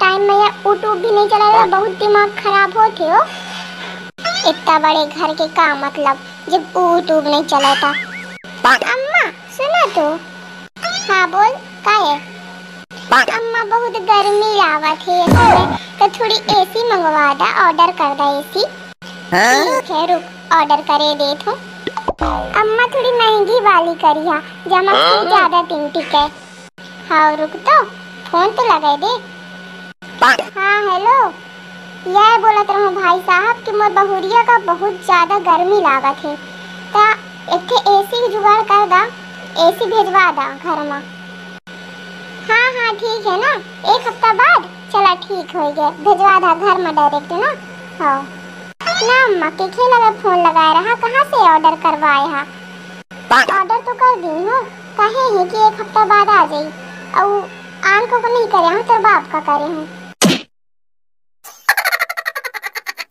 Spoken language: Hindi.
टाइम में यूट्यूब भी नहीं चला रहा, बहुत दिमाग खराब होते हो। इतना बड़े घर के का मतलब जब यूट्यूब नहीं चला था। अम्मा सुनो तो। हाँ बोल का है। अम्मा बहुत गर्मी लागत है इसमें, तो थोड़ी एसी मंगवा दा, ऑर्डर कर दा एसी। ठीक है रुक ऑर्डर करे दे तो। अम्मा थोड़ी महंगी वाली करी है, जमा ज्यादा दिन टिके। हाँ रुक तो फोन तो लगा दे। हाँ हेलो, यह बोलत रहो भाई साहब कि मोर बहुरिया का बहुत ज्यादा गर्मी लागत है, ता एक ठे एसी की जुगाड़ कर दा, एसी भेजवा दा घर में। हाँ हाँ ठीक है ना, एक हफ्ता बाद चला ठीक हो गया, भेजवा दा घर में डायरेक्ट ना। हाँ ना अम्मा के खेला में फोन लगाए रहा, कहाँ से ऑर्डर करवाए हा। ऑर्डर तो कर दी हूँ, कहे है कि एक हफ्ता बाद आ जाई, और आन को नहीं करे हूँ, तो बाप का करे हूँ।